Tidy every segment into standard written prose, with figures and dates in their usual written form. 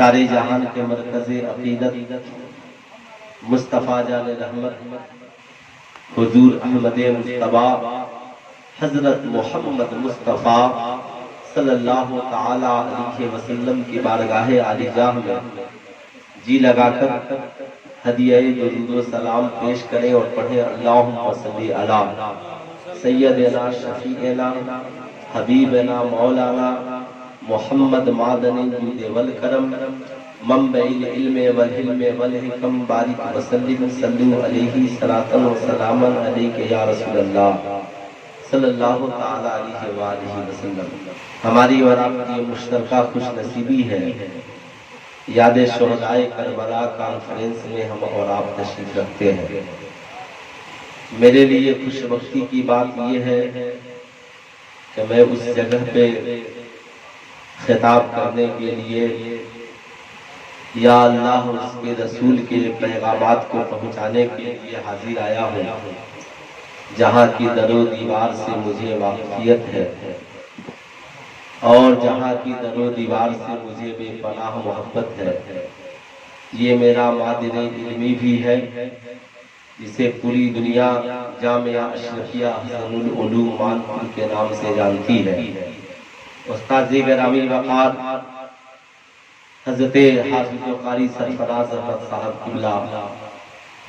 سارے جہان کے مرکز عقیدت مصطفیٰ جان رحمت حضور احمد مصطفیٰ حضرت محمد مصطفیٰ صلی اللہ تعالی علیہ وسلم کی بارگاہ عالی جاہ میں جی لگا کر ہدیہ درود و سلام پیش کریں اور پڑھیں اللہم صلی علی سیدنا شفیعنا حبیبنا مولانا محمد معدن الجود والکرم منبع العلم والحلم والحکم بارک وسلم صلو علیہ صلاۃ و سلاما علیک یا رسول اللہ صلی اللہ تعالی علیہ وآلہ وسلم۔ ہماری اور آپ کی مشترکہ خوش نصیبی ہے، یاد شہدائے کربلا کانفرنس میں ہم اور آپ تشریف رکھتے ہیں۔ میرے لیے خوش بختی کی بات یہ ہے کہ میں اس جگہ پہ خطاب کرنے کے لیے یا اللہ اور اس کے رسول کے پیغامات کو پہنچانے کے لیے حاضر آیا ہوں، جہاں کی در و دیوار سے مجھے واقفیت ہے اور جہاں کی در و دیوار سے مجھے بے پناہ محبت ہے۔ یہ میرا مادر علمی بھی ہے، جسے پوری دنیا جامعہ اشرفیہ احسن العلوم مانپور کے نام سے جانتی ہے۔ استاد گرامی وقار حضرت حافظ و قاری سرفراز احمد صاحب قبلہ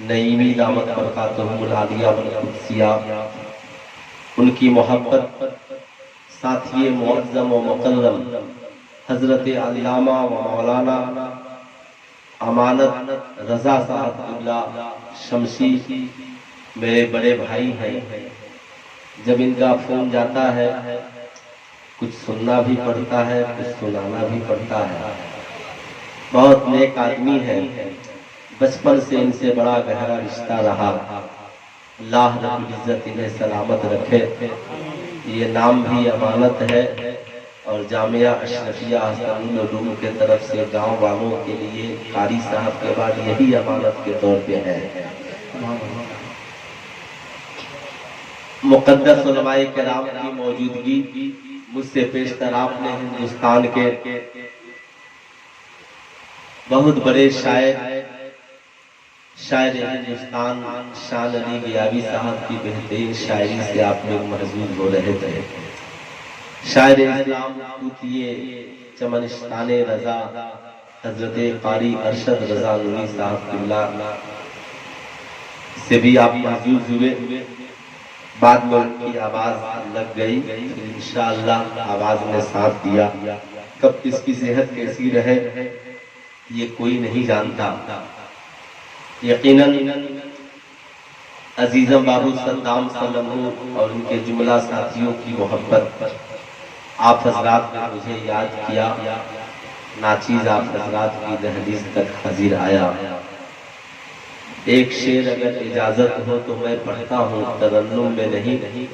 نعیمی دامت برکاتہم العالیہ والقدسیہ، ان کی محبت ساتھی معظم و مکرم حضرت علامہ و مولانا امانت رضا صاحب قبلہ شمسی میرے بڑے بھائی ہیں۔ جب ان کا فون جاتا ہے کچھ سننا بھی پڑتا ہے، کچھ سنانا بھی پڑتا ہے۔ بہت نیک آدمی ہے، بچپن سے ان سے بڑا گہرا رشتہ رہا۔ اللہ رب العزت انہیں سلامت رکھے۔ یہ نام بھی امانت ہے اور جامعہ اشرفیہ احسن العلوم کے طرف سے گاؤں والوں کے لیے قاری صاحب کے بعد یہی امانت کے طور پہ ہے۔ مقدس علماء کرام کی موجودگی مجھ سے پیشتر آپ نے ہندوستان کے بہت بڑے شاعر ہندوستان شان علی گیاوی صاحب کی بہترین شاعری سے آپ لوگ محظوظ ہو رہے تھے۔ شاعر اسلام توتیے چمنستان رضا حضرت قاری ارشد رضا نوری صاحب قبلہ سے بھی آپ محظوظ ہوئے۔ بعد میں ان کی آواز لگ گئی، انشاءاللہ آواز نے ساتھ دیا۔ کب اس کی صحت کیسی رہے یہ کوئی نہیں جانتا۔ یقیناً عزیزم بابو صدام سلم اور ان کے جملہ ساتھیوں کی محبت آپ حضرات نے مجھے یاد کیا، ناچیز آپ حضرات کی دہلیز تک حاضر آیا۔ ایک شعر اگر اجازت ہو تو میں پڑھتا ہوں، ترنم میں نہیں،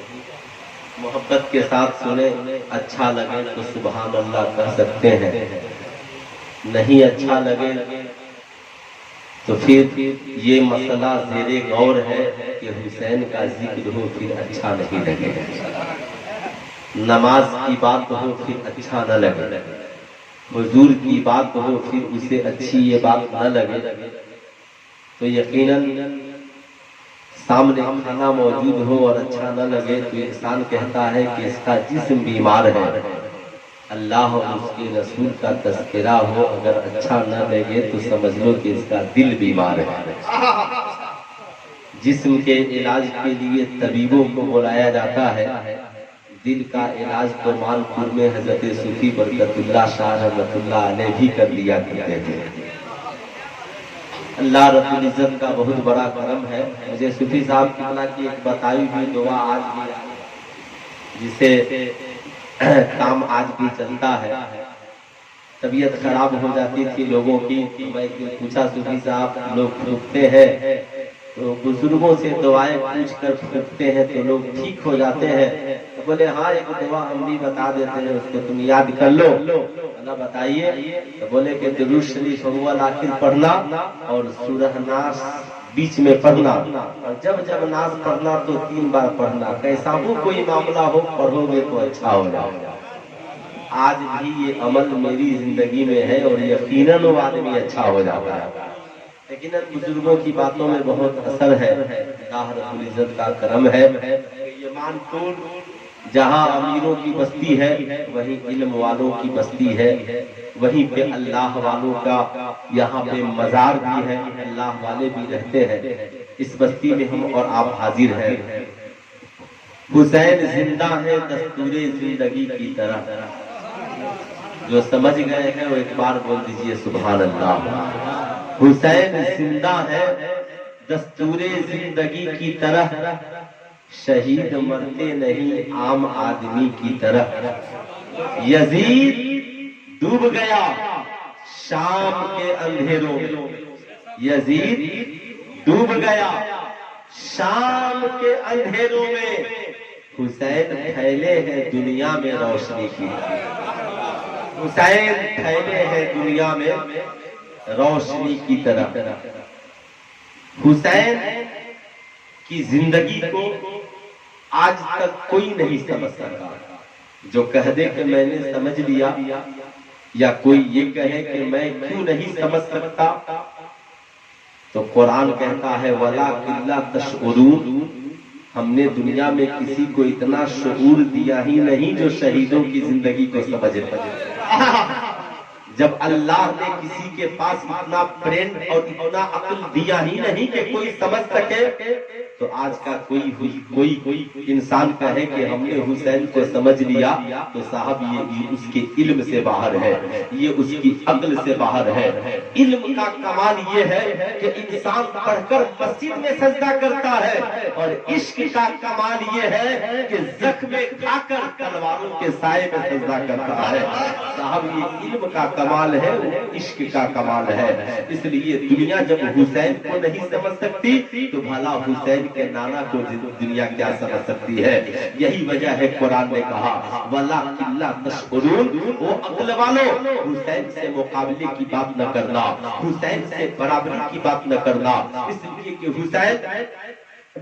محبت کے ساتھ سنیں، اچھا لگے تو سبحان اللہ کہہ سکتے ہیں، نہیں اچھا لگے تو پھر یہ مسئلہ زیر غور ہے کہ حسین کا ذکر ہو پھر اچھا نہیں لگے، نماز کی بات ہو پھر اچھا نہ لگے، حضور کی بات ہو پھر اسے اچھی یہ بات نہ لگے، تو یقیناً سامنے کھانا موجود ہو اور اچھا نہ لگے تو انسان کہتا ہے کہ اس کا جسم بیمار ہے۔ اللہ اور اس کے رسول کا تذکرہ ہو، اگر اچھا نہ لگے تو سمجھ لو کہ اس کا دل بیمار ہے۔ جسم کے علاج کے لیے طبیبوں کو بلایا جاتا ہے، دل کا علاج تو مانپور میں حضرت صوفی برکت اللہ شاہ رحمۃ اللہ علیہ بھی کر لیا کرتے تھے۔ اللہ رب العزت کا بہت بڑا کرم ہے۔ مجھے صوفی صاحب کی ایک بتائی ہوئی دعا آج بھی جسے کام آج بھی چلتا ہے۔ طبیعت خراب ہو جاتی تھی لوگوں کی، میں پوچھا صوفی صاحب لوگ پھونکتے ہیں تو بزرگوں سے دعائیں پوچھ کر پھونکتے ہیں تو لوگ ٹھیک ہو جاتے ہیں؟ تو بولے ہاں ایک دعا ہم بھی بتا دیتے ہیں، اس کو تم یاد کر لو۔ اللہ بتائیے؟ تو بولے کہ درود شریف اول آخر پڑھنا اور سورہ ناس بیچ میں پڑھنا، اور جب جب ناس پڑھنا تو 3 بار پڑھنا، کیسا ہو کوئی معاملہ ہو پڑھو گے تو اچھا ہو جائے۔ آج بھی یہ عمل میری زندگی میں ہے اور یقیناً وہ آدمی اچھا ہو جاتا ہے. لیکن بزرگوں کی باتوں میں بہت اثر ہے. اللہ رب العزت کا کرم ہے. یہ مان ٹول جہاں امیروں کی بستی ہے وہیں علم والوں کی بستی ہے. وہیں پہ اللہ والوں کا یہاں پہ مزار بھی ہے. اللہ والے بھی رہتے ہیں. اس بستی میں ہم اور آپ حاضر ہیں. حسین زندہ ہے دستور زندگی کی طرح. جو سمجھ گئے ہیں وہ ایک بار بول دیجئے سبحان اللہ. حسین زندہ ہے دستور زندگی کی طرح. شہید مرتے نہیں عام آدمی کی طرح. یزید ڈوب گیا شام کے اندھیروں میں. یزید ڈوب گیا شام کے اندھیروں میں. حسین پھیلے ہیں دنیا میں روشنی کی. حسین پھیلے ہیں دنیا میں روشنی کی طرح. حسین کی زندگی کو آج تک کوئی نہیں سمجھ سکا. جو کہہ دے کہ میں نے سمجھ لیا یا کوئی یہ کہے کہ میں کیوں نہیں سمجھ سکتا تو قرآن کہتا ہے وَلَٰكِن لَا تَشْعُرُونَ. ہم نے دنیا میں کسی کو اتنا شعور دیا ہی نہیں جو شہیدوں کی زندگی کو سمجھ لے. جب اللہ نے کسی کے پاس اتنا برین اور اتنا عقل دیا ہی نہیں کہ کوئی سمجھ سکے تو آج کا کوئی انسان کہے کہ ہم نے حسین کو سمجھ لیا تو صاحب یہ اس کے علم سے باہر ہے, یہ اس کی عقل سے باہر ہے. علم کا کمال یہ ہے کہ انسان پڑھ کر مسجد میں سجدہ کرتا ہے اور عشق کا کمال یہ ہے کہ زخم کھا کر تلواروں کے سائے میں سجدہ کرتا ہے. صاحب یہ علم کا کمال ہے, عشق کا کمال ہے. اس لیے دنیا جب حسین کو نہیں سمجھ سکتی تو بھلا حسین کے نانا کو دنیا کیا سمجھ سکتی ہے. یہی وجہ ہے قرآن نے کہا وَلَٰكِن لَا تَشْعُرُونَ. وہ عقل والوں حسین سے مقابلے کی بات نہ کرنا, حسین سے برابری کی بات نہ کرنا. اس لیے کہ حسین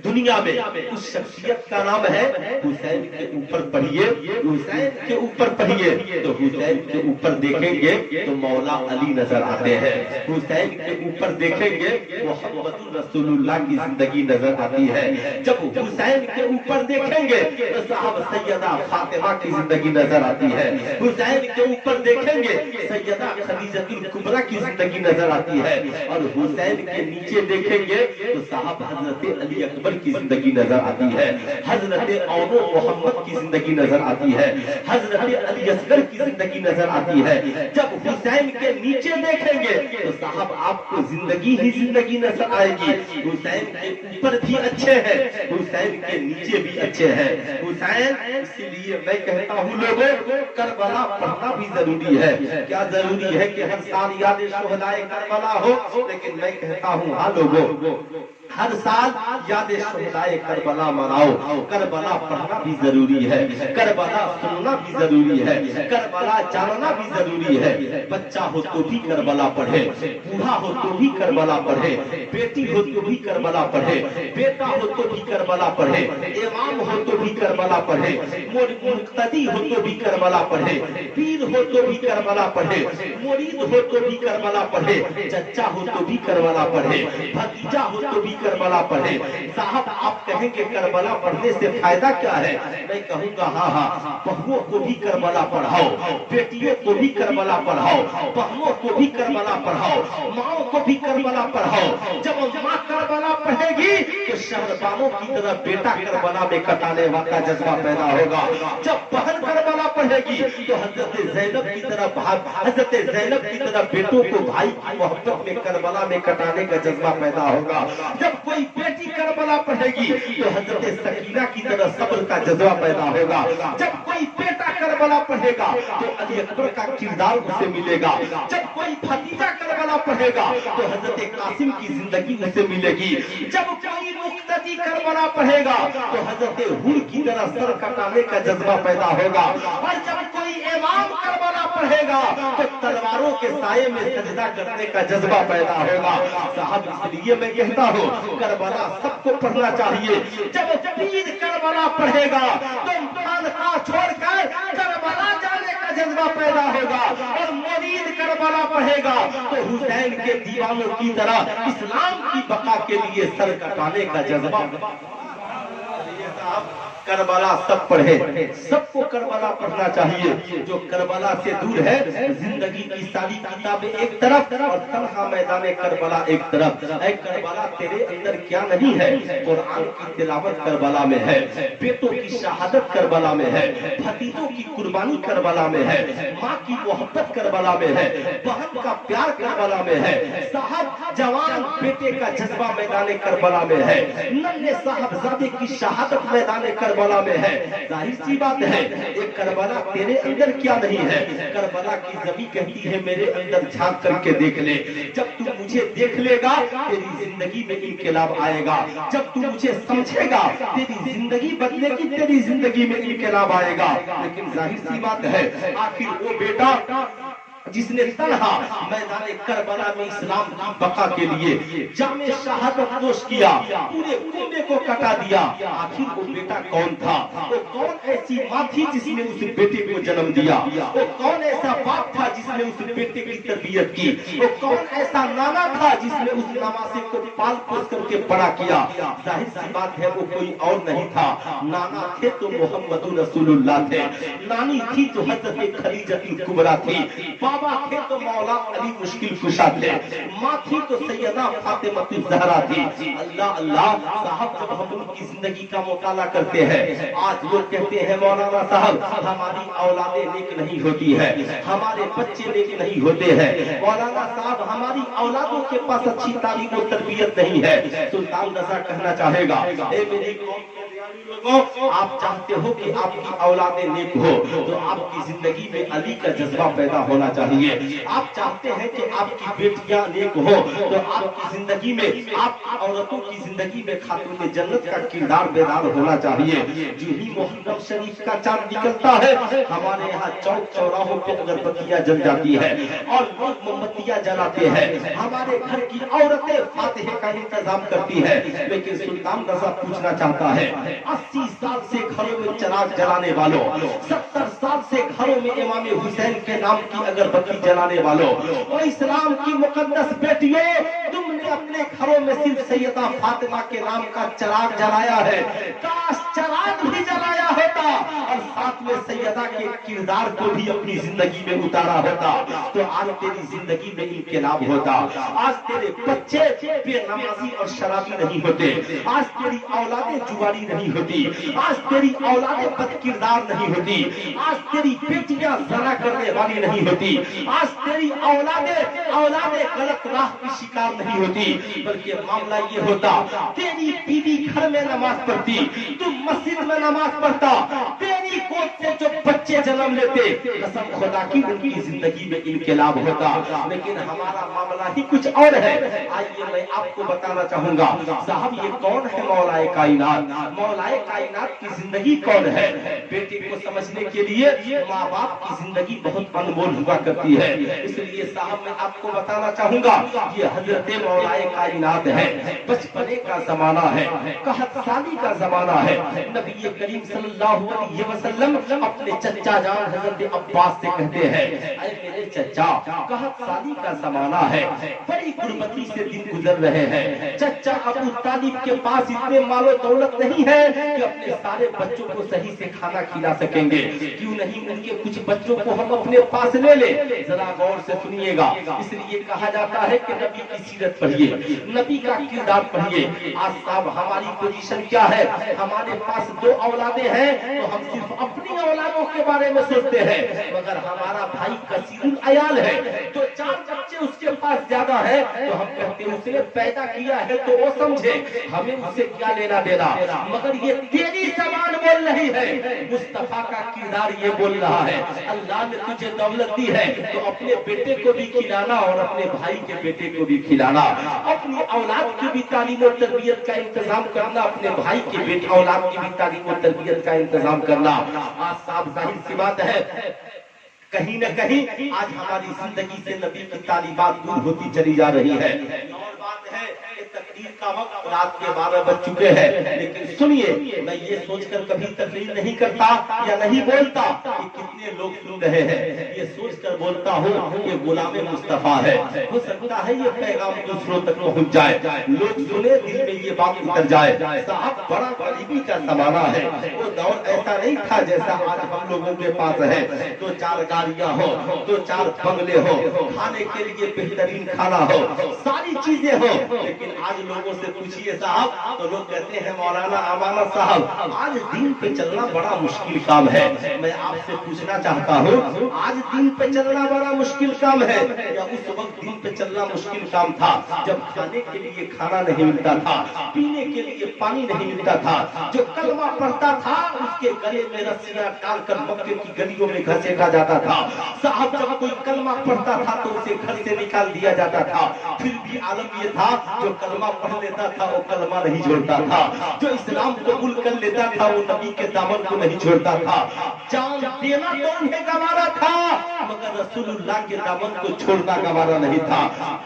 دنیا میں اس شخصیت کا نام ہے. حسین کے اوپر پڑھیے, حسین کے اوپر پڑھیے تو حسین کے اوپر دیکھیں گے تو مولا علی نظر آتے ہیں. حسین کے اوپر دیکھیں گے محمد رسول اللہ کی زندگی نظر آتی ہے. جب حسین کے اوپر دیکھیں گے تو صاحب سیدہ فاطمہ کی زندگی نظر آتی ہے. حسین کے اوپر دیکھیں گے سیدہ خدیجہ الکبریٰ کی زندگی نظر آتی ہے. اور حسین کے نیچے دیکھیں گے تو صاحب حضرت علی اکبر کی زندگی نظر آتی ہے, حضرت اول محمد کی زندگی نظر آتی ہے, حضرت علی اصغر کی زندگی نظر آتی ہے. جب حسین کے نیچے دیکھیں گے تو صاحب آپ کو زندگی ہی زندگی نظر آئے گی. حسین کے اوپر بھی اچھے ہیں, حسین کے نیچے بھی اچھے ہیں. حسین اسی لیے میں کہتا ہوں لوگوں کربلا پڑھنا بھی ضروری ہے. کیا ضروری ہے کہ ہر سال یاد شہدائے کربلا ہو, لیکن میں کہتا ہوں ہاں لوگوں ہر سال یاد شہدائے کربلا مناؤ. کربلا پڑھنا بھی ضروری ہے, کربلا سننا بھی ضروری ہے, کربلا جاننا بھی ضروری ہے. بچہ ہو تو بھی کربلا پڑھے, بوڑھا ہو تو بھی کربلا پڑھے, بیٹی ہو تو بھی کربلا پڑھے, بیٹا ہو تو بھی کربلا پڑھے, امام ہو تو بھی کربلا پڑھے, مقتدی ہو تو بھی کربلا پڑھے, پیر ہو تو بھی کربلا پڑھے, مرید ہو تو بھی کربلا پڑھے, چچا ہو تو بھی کربلا پڑھے, بھتیجا ہو تو بھی کربلا پڑھے. صاحب آپ کہیں کہ کربلا پڑھنے سے فائدہ کیا ہے؟ میں کہوں گا ہاں بہووں کو بھی کربلا پڑھاؤ, بیٹیوں کو بھی کربلا پڑھاؤ, بہنوں کو بھی کربلا پڑھاؤ, ماؤں کو بھی کربلا پڑھاؤ. جب ماں کربلا پڑھے گی تو شہربانوں کی طرح بیٹا کربلا میں کٹانے کا جذبہ پیدا ہوگا. جب بہن کربلا پڑھے گی تو حضرت زینب کی طرح بیٹوں کو بھائی کی محبت میں کربلا میں کٹانے کا جذبہ پیدا ہوگا. جب کوئی بیٹی کربلا پڑھے گی تو حضرت سکینہ کی طرح صبر کا جذبہ پیدا ہوگا. جب کوئی بیٹا کربلا پڑھے گا تو علی اکبر کا کردار اسے ملے گا. جب کوئی بھتیجا کربلا پڑھے گا تو حضرت قاسم کی زندگی اسے ملے گی. جب کوئی مقتدی کربلا پڑھے گا تو حضرت حور کی طرح سر کٹانے کا جذبہ پیدا ہوگا. اور جب کوئی امام کربلا پڑھے گا تو تلواروں کے سائے میں سجدہ کرنے کا جذبہ پیدا ہوگا. صاحب اس لیے میں کہتا ہوں کربلا سب کو پڑھنا چاہیے. جب پیر کربلا پڑھے گا تو خانقاہ چھوڑ کر کربلا جانے کا जज्बा पैदा होगा और मजीद करबला पढ़ेगा तो हुसैन के दीवानों की तरह इस्लाम की बका के लिए सर कटाने का जज्बा। करबला सब पढ़े, सबको करबला पढ़ना चाहिए। जो करबला से दूर है, जिंदगी की सारी किताबें एक तरफ और तन्हा मैदान करबला एक तरफ। ऐ करबला तेरे अंदर क्या नहीं है? कुरान की तिलावत करबला में है, बेटों की शहादत करबला में है, भतीजों की कुर्बानी करबला में है, माँ की मोहब्बत करबला में है, बहन का प्यार करबला में है, साहब जवान बेटे का जज्बा मैदान करबला में है, नन्हे साहबजादे की शहादत मैदान करबला में है। जाहिर सी बात है, एक करबला तेरे अंदर क्या नहीं है? करबला की जमी कहती है मेरे अंदर झांक करके देख ले। जब तू मुझे देख लेगा तेरी जिंदगी में इनकलाब आएगा। जब तू मुझे समझेगा तेरी जिंदगी बदलेगी, तेरी जिंदगी में इनकलाब आएगा। लेकिन जाहिर सी बात है, आखिर वो बेटा जिसने तन्हा मैदान करबला में इस्लाम की बका के लिए जामे शहादत नोश किया, पूरे कोने को कटा दिया, आखिर वो बेटा कौन था? वो कौन ऐसी माँ थी जिसने उस बेटे को जन्म दिया? वो कौन ऐसा बाप था जिसने उस बेटे की तरबियत की? वो कौन ऐसा नाना था जिसने उस नवासे को पाल पोस करके बड़ा किया? जाहिर सी बात है, वो कोई और नहीं था। नाना थे तो मोहम्मद रसूलुल्लाह थे, नानी थी तो हजरत खदीजतुल कुबरा थी, बाबा थे तो मौला अली मुश्किल कुशा थे, माँ थी तो सैयदा फातिमतुल ज़हरा थी। अल्लाह अल्लाह साहब, जब हम उनकी जिंदगी का मुताला करते हैं, आज लोग कहते हैं मौलाना साहब हमारी औलादे नेक नहीं होती है, हमारे बच्चे नेक नहीं होते हैं, मौलाना साहब हमारी औलादों के पास अच्छी तालीम और तरबियत नहीं है। सुल्तान रज़ा कहना चाहेगा, ए मेरी कौम लोगों, आप चाहते हो कि आपकी औलादे नेक हो तो आपकी जिंदगी में अली का जज्बा पैदा होना चाहिए। आप चाहते हैं कि आपकी बेटियां नेक हो तो आपकी जिंदगी में, आपकी औरतों की जिंदगी में खातून जन्नत का किरदार बेदार होना चाहिए। जो ही मुहर्रम शरीफ का चांद निकलता है, हमारे यहाँ चौक चौराहों पे अगरबत्तियां जल जाती है और लोग मोमबत्तियां जलाते हैं, हमारे घर की औरतें फातिहे का इंतजाम करती है। लेकिन सुल्तान रज़ा पूछना चाहता है, 80 साल से घरों में चिराग जलाने वालों, 70 साल से घरों में इमाम हुसैन के नाम की अगरबत्ती जलाने वालों और इस्लाम की मुकद्दस बेटियों, तुमने अपने घरों में सिर्फ सैयदा फातिमा के नाम का चिराग जलाया है। काश चिराग भी जलाया होता और साथ में सैयदा के किरदार को भी अपनी जिंदगी में उतारा होता तो आज तेरी जिंदगी में इनकलाब होता। आज तेरे बच्चे बेनमाजी और शराबी नहीं होते, आज तेरी औलादें जुआरी नहीं होती, आज तेरी औलादें बदकिरदार नहीं होती, आज तेरी बेटियां ज़ना करने वाली नहीं होती, आज तेरी औलादें गलत राह की शिकार नहीं होती। बल्कि मामला ये होता, तेरी बीवी घर में नमाज पढ़ती, तू मस्जिद में नमाज पढ़ता, तेरी गोद से जो बच्चे जन्म लेते, कसम खुदा की उनकी जिंदगी में इनकलाब होता। लेकिन हमारा मामला ही कुछ और है। आइए मैं आपको बताना चाहूंगा, साहब ये कौन है मौलाए कायनात? मौलाए कायनात की जिंदगी कौन है? बेटे को समझने के लिए माँ बाप की जिंदगी बहुत अनमोल हुआ करती है। इसलिए साहब मैं आपको बताना चाहूंगा, ये हजरत मौलाए कायनात है, बचपने का जमाना है, कहत साली का जमाना है। नबी करीम सल्लल्लाहु अलैहि वसल्लम अपने चचा जान हजरत अब्बास से कहते हैं, अरे मेरे चचा, कहत साली का जमाना है, बड़ी गुरबती से दिन गुजर रहे हैं। चचा अबू तालिब के पास इतने मालो दौलत नहीं है कि अपने सारे बच्चों को सही से खाना खिला सकेंगे। क्यों नहीं उनके कुछ बच्चों को हम अपने पास ले ले? जरा गौर से सुनिएगा। इसलिए कहा जाता है कि नबी की सीरत पढ़िए, नबी का किरदार पढ़िए। आज साहब हमारी पोजीशन क्या है? हमारे पास 2 औलादे हैं तो हम सिर्फ अपनी औलादों के बारे में सोचते हैं, मगर हमारा भाई कसीरुल अयाल है तो 4 बच्चे उसके पास ज्यादा है तो हम कहते हैं उसने पैदा किया है तो वो समझे, हमें उससे क्या लेना देना। मगर ये तेरी जबान बोल रही है, मुस्तफा का किरदार ये बोल रहा है, अल्लाह ने तुझे दौलत दी है तो अपने बेटे को भी खिलाना और अपने भाई के बेटे को भी खिलाना, अपनी औलाद की भी तालीम और तरबियत का इंतजाम करना, अपने भाई के बेटे औलाद की भी तालीम और तरबियत का इंतजाम करना। आज साहब जाहिर सी बात है, कहीं न कहीं आज हमारी जिंदगी से नबी की तालीमात दूर होती चली जा रही है। और बात है तकरीर का वक्त रात के 12 बज चुके हैं, लेकिन सुनिए, मैं ये सोचकर कभी तकरीर नहीं करता या नहीं बोलता कि कितने लोग सुन रहे हैं, ये सोचकर बोलता हूँ ये गुलाम मुस्तफा है। हो सकता है ये पैगाम दूसरों तक पहुँच जाए, लोग सुने, दिल में ये बात उतर जाए। साहब, बड़ा गरीबी का जमाना है, वो दौर ऐसा नहीं था जैसा आज हम लोगों के पास है। 2-4 गाड़ियाँ हो, 2-4 बंगले हो, खाने के लिए बेहतरीन खाना हो, सारी चीजें हो, लेकिन आज लोगों से पूछिए साहब तो लोग कहते हैं मौलाना अमाना साहब आज दीन पे चलना बड़ा मुश्किल काम है। मैं आपसे पूछना चाहता हूँ, आज दीन पे चलना बड़ा मुश्किल काम है या उस वक्त दीन पे चलना मुश्किल काम था जब खाने के लिए खाना नहीं मिलता था, पीने के लिए पानी नहीं मिलता था, जो कलमा पढ़ता था उसके गले में रस्सियां डालकर मक्के की गलियों में घसीटा जाता था। साहब, जब कोई कलमा पढ़ता था तो उसे घर से निकाल दिया जाता था, फिर भी आलम ये था जो कलमा पढ़ लेता था वो कलमा नहीं छोड़ता था, जो इस्लाम कबूल कर लेता था वो नबी के दामन को नहीं छोड़ता था। जान देना तो उन्हें गवारा था मगर रसूलुल्लाह के दामन को छोड़ना गवारा नहीं था।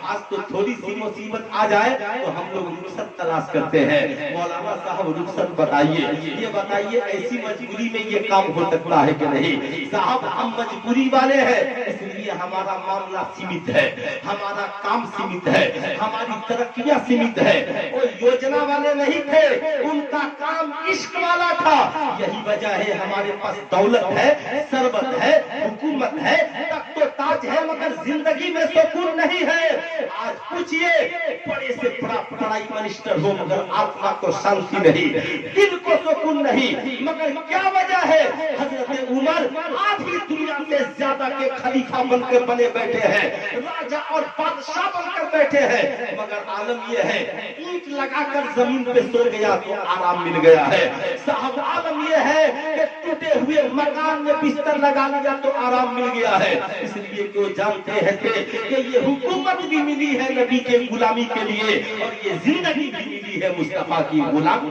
आज तो थोड़ी सी मुसीबत आ जाए तो हम लोग रुखसत तलाश करते हैं। मौलाना साहब रुखसत बताइए, ये बताइए ऐसी मजबूरी में ये काम हो सकता है कि नहीं? साहब, हम मजबूरी वाले हैं, इसलिए हमारा मामला सीमित है, हमारा काम सीमित है, हमारी तरक्कियां सीमित है। वो योजना वाले नहीं थे, उनका काम इश्क वाला था। यही वजह है हमारे पास दौलत है, सरबत है, हुकूमत है, तख्त तो ताज है, मगर जिंदगी में सुकून नहीं है। आज पूछिए, बड़े से बड़ा पढ़ाई मिनिस्टर हो मगर आत्मा को शांति नहीं, दिल को सुकून नहीं, मगर क्या वजह है? हजरत उमर आज भी दुनिया से ज्यादा के खलीफा बनकर बने बैठे हैं, राजा और बादशाह बनकर बैठे हैं, मगर आलम यह है ईंट लगाकर जमीन पे सो गया तो आराम मिल गया है। साहब, आलम यह है कि टूटे हुए मकान में बिस्तर लगा लिया तो आराम मिल गया है। इसलिए क्यों जानते हैं कि ये हुकूमत भी मिली है नबी के गुलामी के लिए और ये जिंदगी भी मिली है मुस्तफा की गुलाम।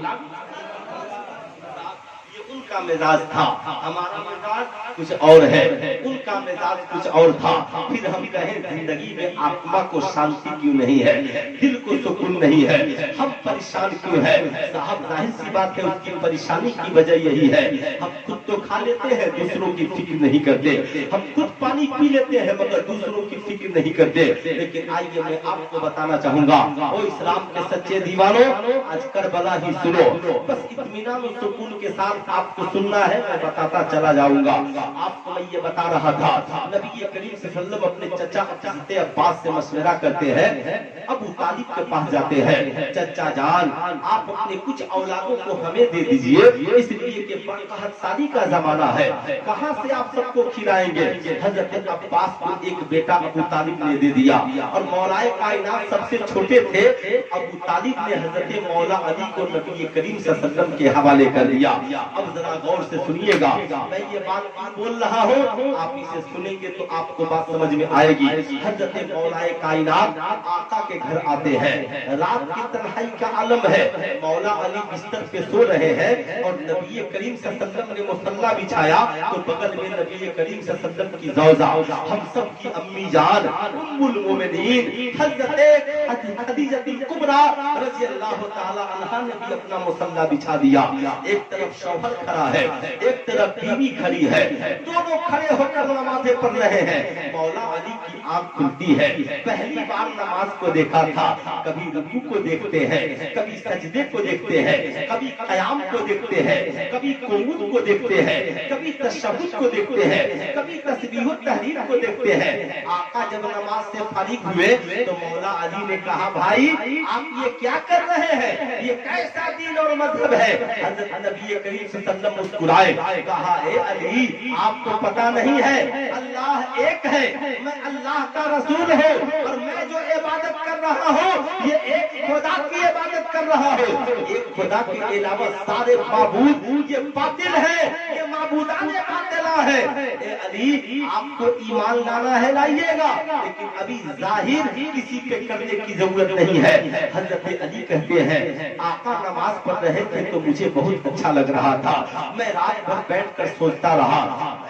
उनका मिजाज था, हमारा मिजाज कुछ और है, उनका मिजाज कुछ और था। फिर हम कहें जिंदगी में आत्मा को शांति क्यों नहीं है, दिल को सुकून नहीं है, हम परेशान क्यों है? साहब, जाहिर सी बात है उसकी परेशानी की वजह यही है, हम खुद तो खा लेते हैं, दूसरों की फिक्र नहीं करते, हम खुद पानी पी लेते हैं मगर दूसरों की फिक्र नहीं करते। लेकिन आइए मैं आपको बताना चाहूंगा, ओ इस्लाम के सच्चे दीवानों, आज करबला ही सुनो, बस इत्मीनान और सुकून के साथ आपको सुनना है, मैं बताता चला जाऊंगा। आपको मैं ये बता रहा था, नबी करीम सल्लल्लाहु अलैहि वसल्लम अपने चचा हज़रत अब्बास से मशवरा करते हैं, अबू तालिब के पास जाते हैं, चचा जान आप अपने कुछ औलादों को हमें दे दीजिए, इसलिए कि बरकत शादी का जमाना है, कहां से आप सबको खिलाएंगे? हज़रत अब्बास को एक बेटा अबू तालिब ने दे दिया और मौलाए कायनात सबसे छोटे थे, अबू तालिब ने हज़रत मौला अली को नबी करीम सल्लल्लाहु अलैहि वसल्लम के हवाले कर दिया। अब जरा गौर से सुनिएगा, मैं ये बात बोल रहा हूँ, आप इसे सुनेंगे तो आपको बात समझ में आएगी। हज़रत मौलाए कायनात आका के घर आते हैं, रात की तन्हाई का आलम है, मौला अली बिस्तर पे सो रहे हैं और नबी करीम सल्लल्लाहु अलैहि वसल्लम ने मुसल्ला बिछाया तो बगल में नबी करीम सल्लल्लाहु अलैहि वसल्लम की ज़ौजा, हम सब की अम्मी जान उम्मुल मोमिनीन हज़रत खदीजतुल कुबरा रज़ियल्लाहु ताला अन्हा ने भी अपना मुसल्ला बिछा दिया। एक तरफ शौहर खड़ा है, एक तरफ बीवी खड़ी है, दोनों खड़े होकर नमाज़ें पढ़ रहे हैं। मौला अली की आंख खुलती है, पहली बार नमाज को देखा था, कभी रुकू को देखते हैं, कभी सजदे को देखते हैं, कभी क़याम को देखते हैं, कभी कुनूत को देखते हैं, कभी तशहुद को देखते हैं, कभी तस्बीह व तहलील को देखते हैं। आका जब नमाज से फारिग हुए तो मौला अली ने कहा, भाई आप ये क्या कर रहे हैं, ये कैसा दीन और मजहब है? हज़रत नबी करीम सल्लल्लाहु अलैहि वसल्लम मुस्कुराए, कहा, ए अली आपको पता नहीं है अल्लाह एक है, मैं अल्लाह का रसूल हूँ और मैं जो इबादत कर रहा हूँ ये एक खुदा की इबादत कर रहा हूँ, एक खुदा के अलावा सारे माबूद ये बातिल है, ये माबूदाने बातिला है। ए अली आपको ईमान लाना है लाइएगा, लेकिन अभी जाहिर किसी पे करने की जरूरत नहीं है। हज़रत अली कहते हैं, आका नमाज पढ़ रहे थे तो मुझे बहुत अच्छा लग रहा था, मैं रात भर बैठकर सोचता रहा।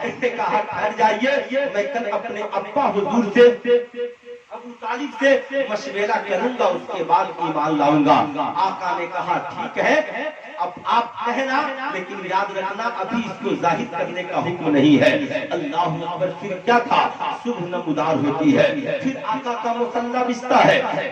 ऐसे कहा, ठहर जाइए, मैं कल अपने अब्बा हुजूर से ابو طالب سے مشورہ کروں گا، اس کے بعد ایمان لاؤں گا۔ آقا نے کہا ٹھیک ہے، اب آپ کہنا، لیکن یاد رکھنا ابھی اس کو ظاہر کرنے کا حکم نہیں ہے۔ اللہ اکبر۔ پھر کیا تھا؟ صبح نمودار ہوتی ہے، پھر آقا کا مصلی بچتا ہے۔